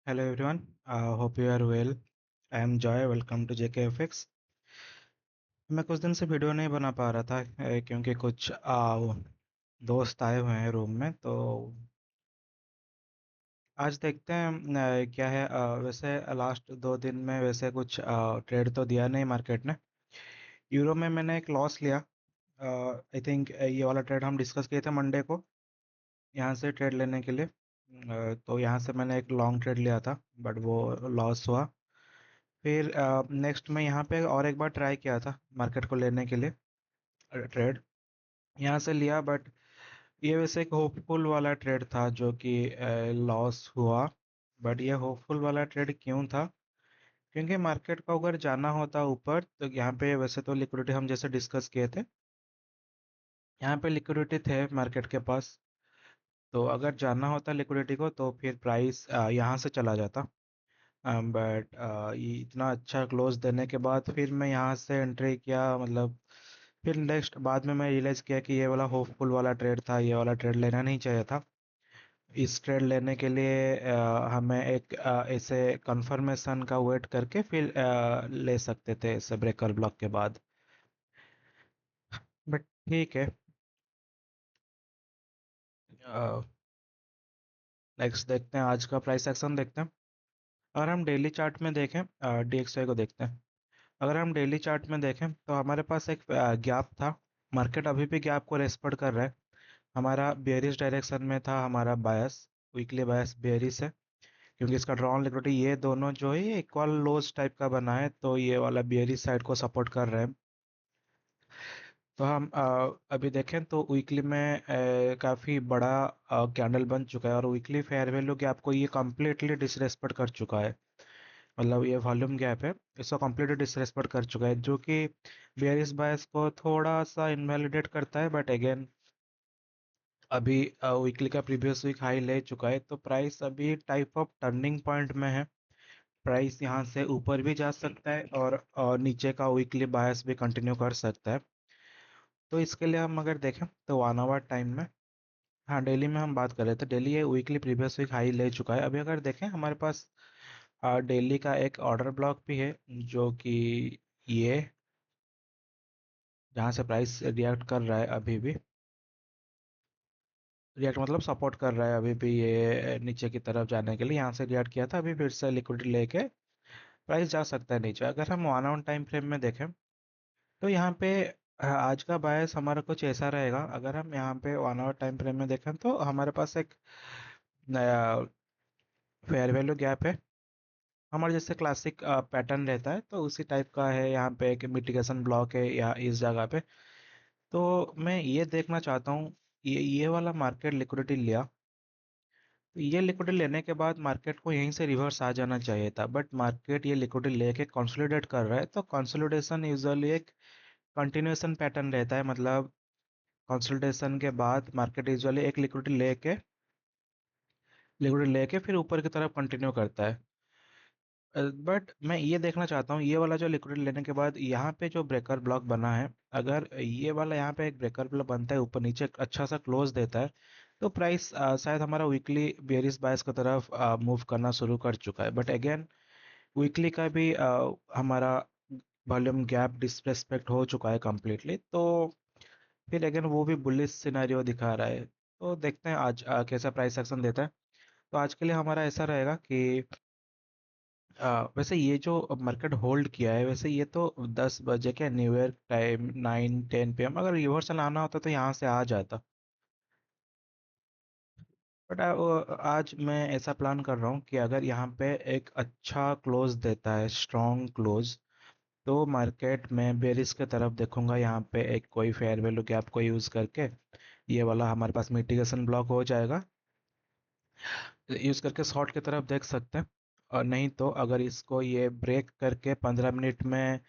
Hello everyone, hope you are well. I am Joy. Welcome to JKFX. मैं कुछ दिन से वीडियो नहीं बना पा रहा था क्योंकि कुछ दोस्त आए हुए हैं रूम में। तो आज देखते हैं क्या है। वैसे लास्ट 2 दिन में वैसे कुछ ट्रेड तो दिया नहीं मार्केट ने। यूरो में मैंने एक लॉस लिया। आई थिंक ये वाला ट्रेड हम डिस्कस किए थे मंडे को, यहाँ से ट्रेड लेने के लिए। तो यहाँ से मैंने एक लॉन्ग ट्रेड लिया था, बट वो लॉस हुआ। फिर नेक्स्ट में यहाँ पे और एक बार ट्राई किया था मार्केट को लेने के लिए ट्रेड, यहाँ से लिया। बट ये वैसे एक होपफुल वाला ट्रेड था जो कि लॉस हुआ। बट ये होपफुल वाला ट्रेड क्यों था? क्योंकि मार्केट को अगर जाना होता ऊपर तो यहाँ पे वैसे तो लिक्विडिटी हम जैसे डिस्कस किए थे, यहाँ पे लिक्विडिटी थे मार्केट के पास। तो अगर जाना होता लिक्विडिटी को तो फिर प्राइस यहाँ से चला जाता। बट ये इतना अच्छा क्लोज देने के बाद फिर मैं यहाँ से एंट्री किया, मतलब फिर नेक्स्ट बाद में मैं रियलाइज़ किया कि ये वाला होपफुल वाला ट्रेड था, ये वाला ट्रेड लेना नहीं चाहिए था। इस ट्रेड लेने के लिए हमें एक ऐसे कंफर्मेशन का वेट करके फिर ले सकते थे ऐसे ब्रेकर ब्लॉक के बाद। बट ठीक है। नेक्स्ट देखते हैं, आज का प्राइस एक्शन देखते हैं। अगर हम डेली चार्ट में देखें, DXY को देखते हैं। अगर हम डेली चार्ट में देखें तो हमारे पास एक गैप था। मार्केट अभी भी गैप को रेस्पेक्ट कर रहा है। हमारा बेयरिश डायरेक्शन में था हमारा बायस, वीकली बायस बेयरिश है। क्योंकि इसका ड्रॉन लिक्विडिटी ये दोनों जो है ये इक्वल लोज टाइप का बना है, तो ये वाला बेयरिश साइड को सपोर्ट कर रहे हैं। तो हम अभी देखें तो वीकली में काफ़ी बड़ा कैंडल बन चुका है, और वीकली फेयर वैल्यू गैप को ये कम्प्लीटली डिसरेस्पेक्ट कर चुका है। मतलब ये वॉल्यूम गैप है, इसको कम्प्लीटली डिसरेस्पेक्ट कर चुका है, जो कि बेयरिश बायस को थोड़ा सा इनवैलिडेट करता है। बट अगेन अभी वीकली का प्रीवियस वीक हाई ले चुका है, तो प्राइस अभी टाइप ऑफ टर्निंग पॉइंट में है। प्राइस यहाँ से ऊपर भी जा सकता है और नीचे का वीकली बायस भी कंटिन्यू कर सकता है। तो इसके लिए हम अगर देखें तो 1 आवर टाइम में, हाँ डेली में हम बात कर रहे थे, डेली ये वीकली प्रीवियस वीक हाई ले चुका है। अभी अगर देखें हमारे पास डेली का एक ऑर्डर ब्लॉक भी है, जो कि ये जहाँ से प्राइस रिएक्ट कर रहा है अभी भी। रिएक्ट मतलब सपोर्ट कर रहा है अभी भी, ये नीचे की तरफ जाने के लिए यहाँ से रिएक्ट किया था, अभी फिर से लिक्विडिटी लेके प्राइस जा सकता है नीचे। अगर हम 1 आवर टाइम फ्रेम में देखें तो यहाँ पे आज का बायस हमारा कुछ ऐसा रहेगा। अगर हम यहाँ पे 1 आवर टाइम फ्रेम में देखें तो हमारे पास एक नया फेयर वैल्यू गैप है। हमारे जैसे क्लासिक पैटर्न रहता है तो उसी टाइप का है। यहाँ पे एक मिटिगेशन ब्लॉक है या इस जगह पे। तो मैं ये देखना चाहता हूँ, ये वाला मार्केट लिक्विडिटी लिया, तो ये लिक्विडिटी लेने के बाद मार्केट को यहीं से रिवर्स आ जाना चाहिए था। बट मार्केट ये लिक्विडिटी लेके कंसोलिडेट कर रहा है, तो कंसोलिडेशन यूजुअली एक कंटिन्यूएशन पैटर्न रहता है। मतलब कंसोलिडेशन के बाद मार्केट यूजुअली एक लिक्विडिटी लेके फिर ऊपर की तरफ कंटिन्यू करता है। बट मैं ये देखना चाहता हूँ, ये वाला जो लिक्विडिटी लेने के बाद यहाँ पे जो ब्रेकर ब्लॉक बना है, अगर ये वाला यहाँ पे एक ब्रेकर ब्लॉक बनता है ऊपर नीचे अच्छा सा क्लोज देता है, तो प्राइस शायद हमारा वीकली बेयरिश बायस की तरफ मूव करना शुरू कर चुका है। बट अगेन वीकली का भी हमारा वॉल्यूम गैप डिसरेस्पेक्ट हो चुका है कम्प्लीटली। तो फिर अगेन वो भी बुलिश सिनेरियो दिखा रहा है। तो देखते हैं आज कैसा प्राइस एक्शन देता है। तो आज के लिए हमारा ऐसा रहेगा कि वैसे ये जो मार्केट होल्ड किया है, वैसे ये तो 10 बजे के न्यू ईयर टाइम 9-10 PM अगर रिवर्सल आना होता तो यहाँ से आ जाता। बट आज मैं ऐसा प्लान कर रहा हूँ कि अगर यहाँ पे एक अच्छा क्लोज देता है, स्ट्रॉन्ग क्लोज, तो मार्केट में बेरिस के तरफ देखूंगा। यहाँ पे एक कोई फेयर वैल्यू गैप को यूज़ करके ये वाला हमारे पास मिटिगेशन ब्लॉक हो जाएगा, यूज़ करके शॉर्ट की तरफ देख सकते हैं। और नहीं तो अगर इसको ये ब्रेक करके 15 मिनट में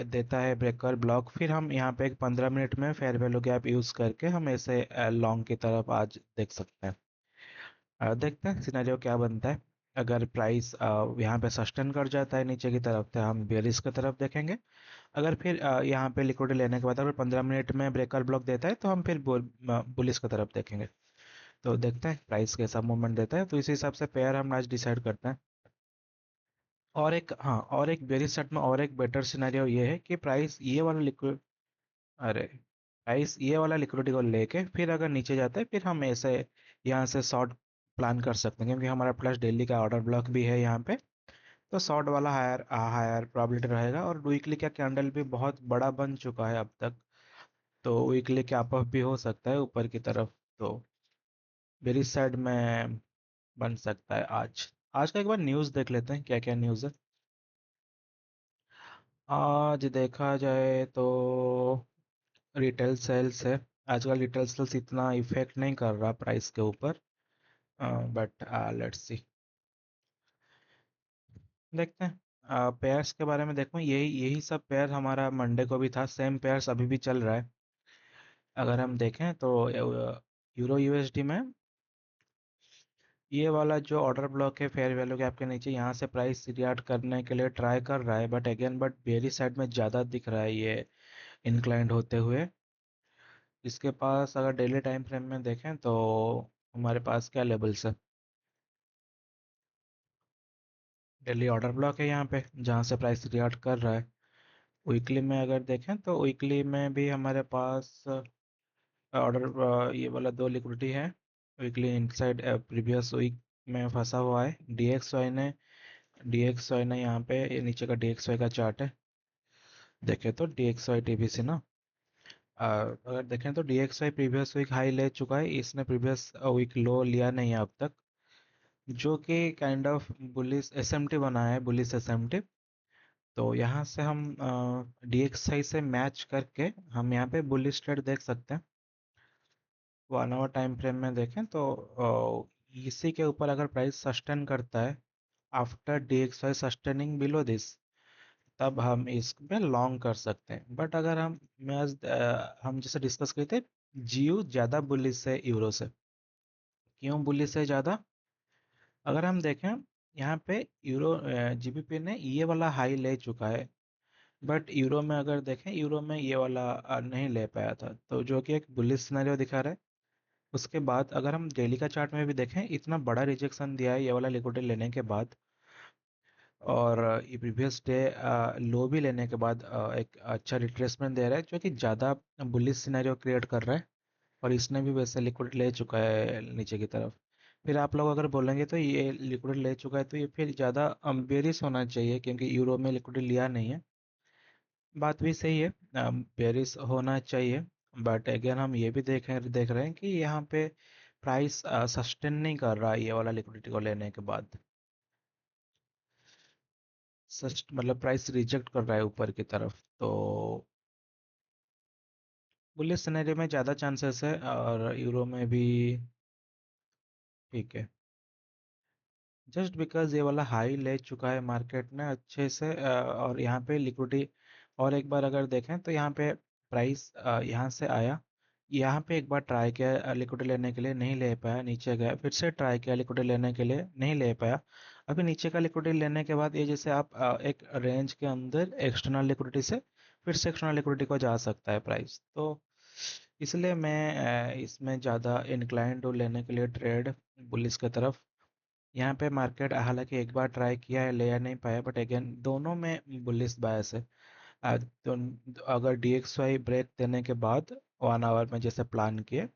देता है ब्रेकर ब्लॉक, फिर हम यहाँ पे एक 15 मिनट में फेयर वैल्यू गैप यूज़ करके हम ऐसे लॉन्ग की तरफ आज देख सकते हैं। देखते हैं सिनेरियो क्या बनता है। अगर प्राइस यहाँ पे सस्टेन कर जाता है नीचे की तरफ तो हम बेयरिश की तरफ देखेंगे। अगर फिर यहाँ पे लिक्विडिटी लेने के बाद अगर 15 मिनट में ब्रेकर ब्लॉक देता है तो हम फिर बुलिश की तरफ देखेंगे। तो देखते हैं प्राइस कैसा मूवमेंट देता है, तो इसी हिसाब से पेयर हम आज डिसाइड करते हैं। और एक बेरिश सेट में और एक बेटर सिनेरियो ये है कि अरे प्राइस ये वाला लिक्विडिटी को लेके फिर अगर नीचे जाता है, फिर हम ऐसे यहाँ से शॉर्ट प्लान कर सकते हैं, क्योंकि हमारा प्लस डेली का ऑर्डर ब्लॉक भी है यहाँ पे। तो शॉर्ट वाला हायर हायर प्रोबेबिलिटी रहेगा, और वीकली का कैंडल भी बहुत बड़ा बन चुका है अब तक, तो वीकली कैप अप भी हो सकता है ऊपर की तरफ। तो बेरिश साइड में बन सकता है आज। आज का एक बार न्यूज़ देख लेते हैं क्या क्या न्यूज़ है। आज देखा जाए तो रिटेल सेल्स है। आजकल रिटेल सेल्स इतना इफेक्ट नहीं कर रहा प्राइस के ऊपर, बट लेट्स सी, देखते हैं। पेयर्स के बारे में देखो, यही यही सब पेयर हमारा मंडे को भी था, सेम पेयर्स अभी भी चल रहा है। अगर हम देखें तो यूरो यूएसडी में ये वाला जो ऑर्डर ब्लॉक है फेयर वैल्यू गैप के नीचे, यहाँ से प्राइस रिएक्ट करने के लिए ट्राई कर रहा है, बट बेयरिश साइड में ज़्यादा दिख रहा है ये इंक्लाइंड होते हुए। इसके पास अगर डेली टाइम फ्रेम में देखें तो हमारे पास क्या लेवल्स है। डेली ऑर्डर ब्लॉक है यहाँ पे, जहाँ से प्राइस रिएक्ट कर रहा है। वीकली में अगर देखें तो वीकली में भी हमारे पास ऑर्डर ये वाला दो लिक्विडिटी है। वीकली इनसाइड प्रीवियस वीक में फंसा हुआ है। डीएक्सवाई ने यहाँ पे, ये नीचे का डीएक्सवाई का चार्ट है, देखें तो डीएक्सवाई टीबीसी ना, अगर देखें तो डीएक्सवाई प्रीवियस वीक हाई ले चुका है, इसने प्रीवियस वीक लो लिया नहीं है अब तक, जो कि काइंड ऑफ बुलिश एसएमटी बना है, बुलिश एसएमटी। तो यहाँ से हम डीएक्सआई से मैच करके हम यहाँ पे बुलिश ट्रेड देख सकते हैं। 1 आवर टाइम फ्रेम में देखें तो इसी के ऊपर अगर प्राइस सस्टेन करता है आफ्टर डीएक्सआई सस्टेनिंग बिलो दिस, तब हम इस पे लॉन्ग कर सकते हैं। बट अगर हम जैसे डिस्कस किए थे, जीयू ज़्यादा बुलिश है यूरो से। क्यों बुलिश है ज़्यादा? अगर हम देखें यहाँ पे यूरो जीबीपी ने ये वाला हाई ले चुका है, बट यूरो में अगर देखें, यूरो में ये वाला नहीं ले पाया था, तो जो कि एक बुलिश सिनेरियो दिखा रहा है। उसके बाद अगर हम डेली का चार्ट में भी देखें, इतना बड़ा रिजेक्शन दिया है ये वाला लिक्विडिटी लेने के बाद, और ये प्रीवियस डे लो भी लेने के बाद एक अच्छा रिट्रेसमेंट दे रहा है, जो कि ज़्यादा बुलिश सिनेरियो क्रिएट कर रहा है। और इसने भी वैसे लिक्विड ले चुका है नीचे की तरफ। फिर आप लोग अगर बोलेंगे तो ये लिक्विड ले चुका है, तो ये फिर ज़्यादा बेरिश होना चाहिए, क्योंकि यूरो में लिक्विड लिया नहीं है। बात भी सही है, बेरिश होना चाहिए। बट अगेन हम ये भी देख रहे हैं कि यहाँ पे प्राइस सस्टेन नहीं कर रहा है ये वाला लिक्विडिटी को लेने के बाद। सच मतलब प्राइस रिजेक्ट कर रहा है ऊपर की तरफ, तो बुलिश सिनेरियो में ज़्यादा चांसेस है, और यूरो में भी ठीक है। जस्ट बिकॉज ये वाला हाई ले चुका है मार्केट ने अच्छे से, और यहाँ पे लिक्विडिटी, और एक बार अगर देखें तो यहाँ पे प्राइस यहाँ से आया, यहाँ पे एक बार ट्राई किया लिक्विडिटी लेने के लिए, नहीं ले पाया, नीचे गया, फिर से ट्राई किया लिक्विडिटी लेने के लिए, नहीं ले पाया। अभी नीचे का लिक्विडिटी लेने के बाद ये जैसे आप एक रेंज के अंदर एक्सटर्नल लिक्विडिटी से फिर से एक्सटर्नल लिक्विडिटी को जा सकता है प्राइस, तो इसलिए मैं इसमें ज़्यादा इंक्लाइंड हूँ लेने के लिए ट्रेड बुलिस की तरफ। यहाँ पे मार्केट हालांकि एक बार ट्राई किया है, ले नहीं पाया, बट अगेन दोनों में बुलिश बायस है। तो अगर डीएक्सवाई ब्रेक देने के बाद 1 आवर में जैसे प्लान किए,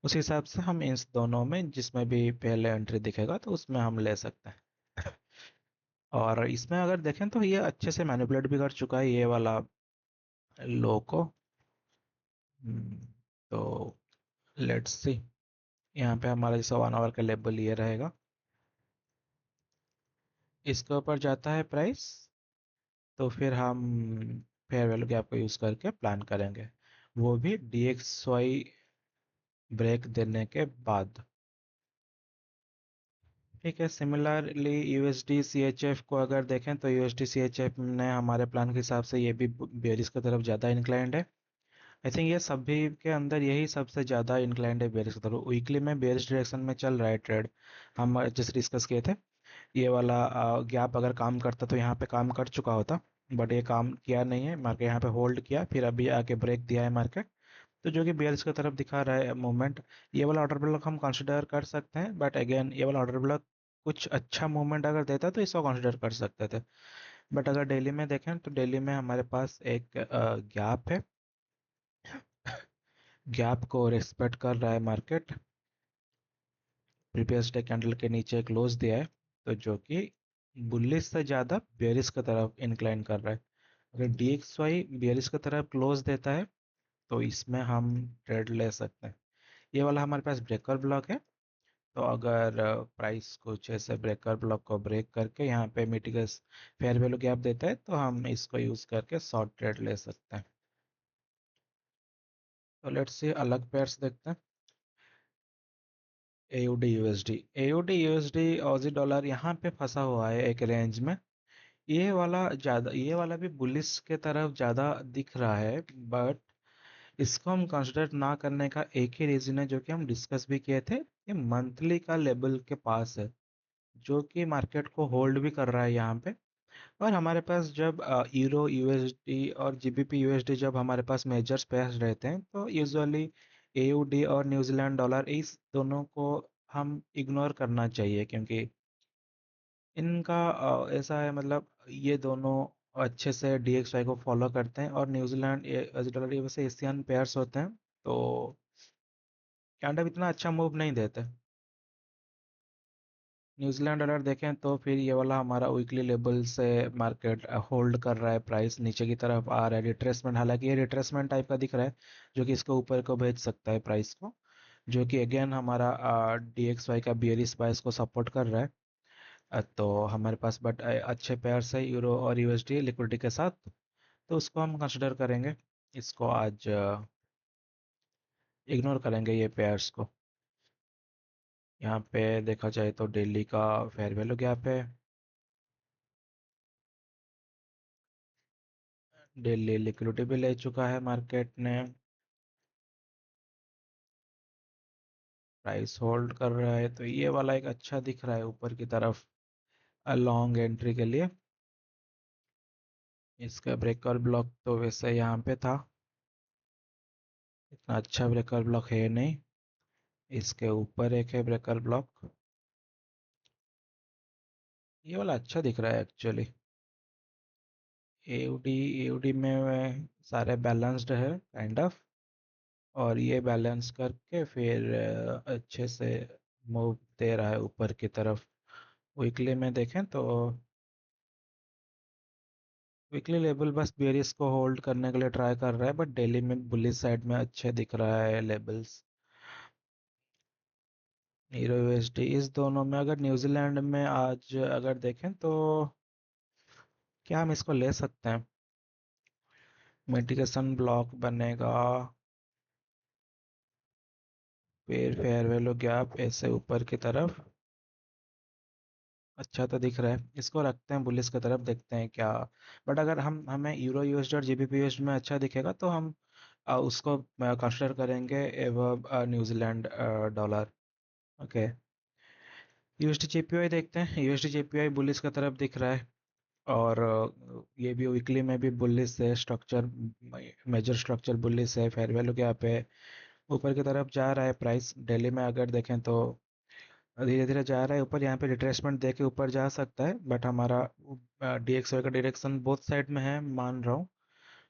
उस हिसाब से हम इन दोनों में जिसमें भी पहले एंट्री दिखेगा तो उसमें हम ले सकते हैं। और इसमें अगर देखें तो ये अच्छे से मैनिपुलेट भी कर चुका है ये वाला लो को। हम्म, तो लेट्स सी, यहाँ पे हमारा जैसा 1 आवर का लेवल ये रहेगा, इसके ऊपर जाता है प्राइस, तो फिर हम फेयर वैल्यू गैप को यूज़ करके प्लान करेंगे, वो भी डीएक्सवाई ब्रेक देने के बाद। ठीक है, सिमिलरली यूएसडी सीएचएफ को अगर देखें तो यूएसडी सीएचएफ ने हमारे प्लान के हिसाब से ये भी बेरिश की तरफ ज़्यादा इंक्लाइंड है। आई थिंक ये सभी के अंदर यही सबसे ज़्यादा इंक्लाइंड है बेरिश की तरफ। वीकली में बेरिश डायरेक्शन में चल रहा है ट्रेड, हम जैसे डिस्कस किए थे। ये वाला गैप अगर काम करता तो यहाँ पे काम कर चुका होता, बट ये काम किया नहीं है मार्केट, यहाँ पे होल्ड किया, फिर अभी आके ब्रेक दिया है मार्केट। तो जो कि बेयर्स की तरफ दिखा रहा है मूवमेंट। ये वाला ऑर्डर ब्लॉक हम कंसिडर कर सकते हैं, बट अगेन ये वाला ऑर्डर ब्लॉक कुछ अच्छा मूवमेंट अगर देता तो इसको कंसिडर कर सकते थे। बट अगर डेली में देखें तो डेली में हमारे पास एक गैप है। गैप को रिस्पेक्ट कर रहा है मार्केट। प्रीवियस डे कैंडल के नीचे क्लोज दिया है, तो जो कि बुलिश से ज़्यादा बेयरिश की तरफ इंक्लाइन कर रहा है। अगर DXY बेयरिश की तरफ क्लोज देता है तो इसमें हम ट्रेड ले सकते हैं। ये वाला हमारे पास ब्रेकर ब्लॉक है। तो अगर प्राइस कुछ ऐसे ब्रेकर ब्लॉक को ब्रेक करके यहाँ पे मिटिगस फेयर वैल्यू गैप देता है तो हम इसको यूज़ करके शॉर्ट ट्रेड ले सकते हैं। तो लेट्स से अलग पेयर्स देखते हैं। AUD USD ऑजी डॉलर यहाँ पे फंसा हुआ है एक रेंज में। ये वाला भी बुलिश के तरफ ज़्यादा दिख रहा है, बट इसको हम कंसिडर ना करने का एक ही रीज़न है जो कि हम डिस्कस भी किए थे। ये मंथली का लेवल के पास है, जो कि मार्केट को होल्ड भी कर रहा है यहाँ पे। और हमारे पास जब यूरो USD और GBP USD जब हमारे पास मेजर्स पेयर्स रहते हैं तो यूजुअली AUD और न्यूजीलैंड डॉलर इस दोनों को हम इग्नोर करना चाहिए, क्योंकि इनका ऐसा है, मतलब ये दोनों अच्छे से DXY को फॉलो करते हैं और न्यूजीलैंड डॉलर ये वैसे एशियन पेयर्स होते हैं, तो कैंडा इतना अच्छा मूव नहीं देते। न्यूजीलैंड डॉलर देखें तो फिर ये वाला हमारा वीकली लेवल से मार्केट होल्ड कर रहा है, प्राइस नीचे की तरफ आ रहा है रिट्रेसमेंट, हालांकि ये रिट्रेसमेंट टाइप का दिख रहा है जो कि इसको ऊपर को भेज सकता है प्राइस को, जो कि अगेन हमारा DXY का बियरिश बायस को सपोर्ट कर रहा है। तो हमारे पास बट अच्छे पेयर्स है यूरो और USD लिक्विडिटी के साथ, तो उसको हम कंसिडर करेंगे। इसको आज इग्नोर करेंगे ये पेयर्स को। यहाँ पे देखा जाए तो डेली का फेयर वैल्यू गैप है। डेली लिक्विडिटी भी ले चुका है मार्केट ने। प्राइस होल्ड कर रहा है, तो ये वाला एक अच्छा दिख रहा है ऊपर की तरफ लॉन्ग एंट्री के लिए। इसका ब्रेकर ब्लॉक तो वैसे यहाँ पे था, इतना अच्छा ब्रेकर ब्लॉक है नहीं। इसके ऊपर एक है ब्रेकर ब्लॉक। ये वाला अच्छा दिख रहा है एक्चुअली। AUD में सारे बैलेंस्ड है काइंड ऑफ, और ये बैलेंस करके फिर अच्छे से मूव दे रहा है ऊपर की तरफ। वीकली में देखें तो वीकली लेवल बस बेरिस को होल्ड करने के लिए ट्राई कर रहा है, बट डेली में बुलिश साइड में अच्छे दिख रहा है लेवल्स। हीरो USD इस दोनों में अगर न्यूजीलैंड में आज अगर देखें तो क्या हम इसको ले सकते हैं। मिटिगेशन ब्लॉक बनेगा, फिर फेयर वैल्यू गैप ऐसे ऊपर की तरफ अच्छा तो दिख रहा है, इसको रखते हैं बुलिस की तरफ, देखते हैं क्या। बट अगर हमें यूरो USD और GBP USD में अच्छा दिखेगा तो हम उसको कंसिडर करेंगे एवं New Zealand dollar. Okay, USD JPY देखते हैं। USD JPY बुलिस की तरफ दिख रहा है, और ये भी वीकली में भी बुलिस है, स्ट्रक्चर मेजर स्ट्रक्चर बुलिस है, फेयर वैल्यू क्या पे ऊपर की तरफ जा रहा है प्राइस। डेली में अगर देखें तो धीरे धीरे जा रहा है ऊपर, यहाँ पे रिट्रेसमेंट दे के ऊपर जा सकता है, बट हमारा DXY का डायरेक्शन बोथ साइड में है मान रहा हूँ।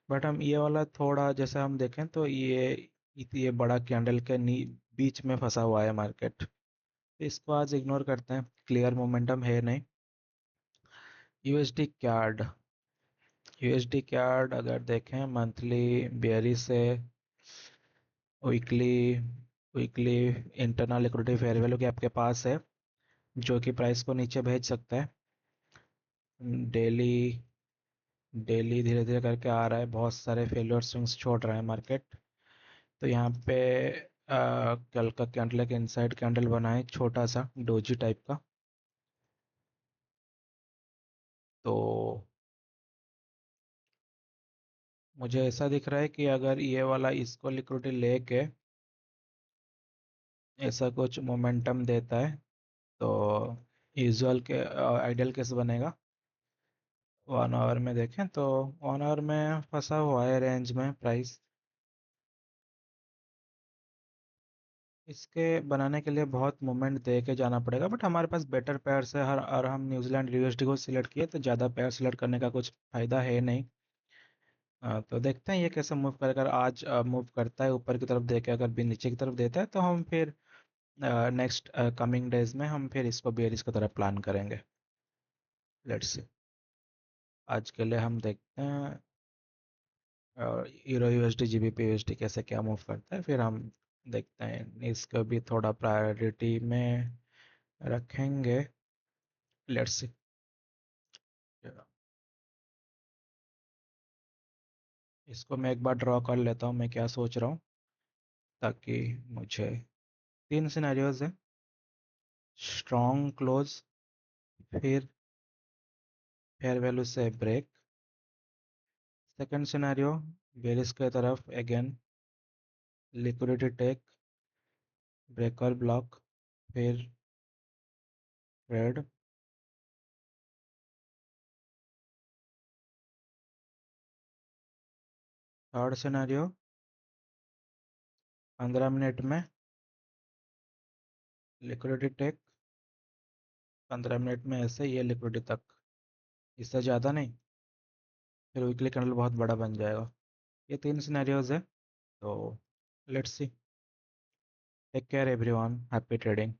बट हम ये वाला थोड़ा जैसे हम देखें तो ये बड़ा कैंडल के बीच में फंसा हुआ है मार्केट, इसको आज इग्नोर करते हैं, क्लियर मोमेंटम है नहीं। यूएसडी कैड यूएसडी कैड अगर देखें मंथली बेयरिश से weekly weekly internal liquidity fair value के आपके पास है, जो कि प्राइस को नीचे भेज सकता है। डेली डेली धीरे धीरे करके आ रहा है, बहुत सारे फेलियर स्विंग्स छोड़ रहा है मार्केट। तो यहाँ पे कल का कैंडल एक इनसाइड कैंडल बना है छोटा सा डोजी टाइप का। तो मुझे ऐसा दिख रहा है कि अगर ये वाला इसको लिक्विडिटी लेके ऐसा कुछ मोमेंटम देता है तो यूजुअल के आइडियल केस बनेगा। 1 आवर में देखें तो 1 आवर में फंसा हुआ है रेंज में प्राइस। इसके बनाने के लिए बहुत मूवमेंट दे के जाना पड़ेगा, बट हमारे पास बेटर पेयर्स है हर, और हम न्यूजीलैंड यूएसडी को सिलेक्ट किए तो ज़्यादा पेयर सिलेक्ट करने का कुछ फ़ायदा है नहीं। तो देखते हैं ये कैसे मूव करेगा। अगर आज मूव करता है ऊपर की तरफ देके, अगर भी नीचे की तरफ देता है तो हम फिर नेक्स्ट कमिंग डेज में हम फिर इसको बेरिस की तरह प्लान करेंगे। Let's see. आज के लिए हम देखते हैं यूरो यूएसडी जीबीपी यूएसडी कैसे क्या मूव करता है, फिर हम देखते हैं इसको भी थोड़ा प्रायोरिटी में रखेंगे। Let's see. इसको मैं एक बार ड्रॉ कर लेता हूँ मैं क्या सोच रहा हूँ, ताकि मुझे तीन सिनेरियोज हैं। स्ट्रॉन्ग क्लोज, फिर फेयर वैल्यू से ब्रेक। सेकंड सिनेरियो बेरिस की तरफ again liquidity take, breaker block, फिर ट्रेड। थर्ड सिनेरियो 15 मिनट में लिक्विडिटी टेक, 15 मिनट में ऐसे ये लिक्विडिटी तक, इससे ज़्यादा नहीं, फिर वीकली कैंडल बहुत बड़ा बन जाएगा। ये तीन सिनेरियोज है। तो let's see. Take care everyone, happy trading.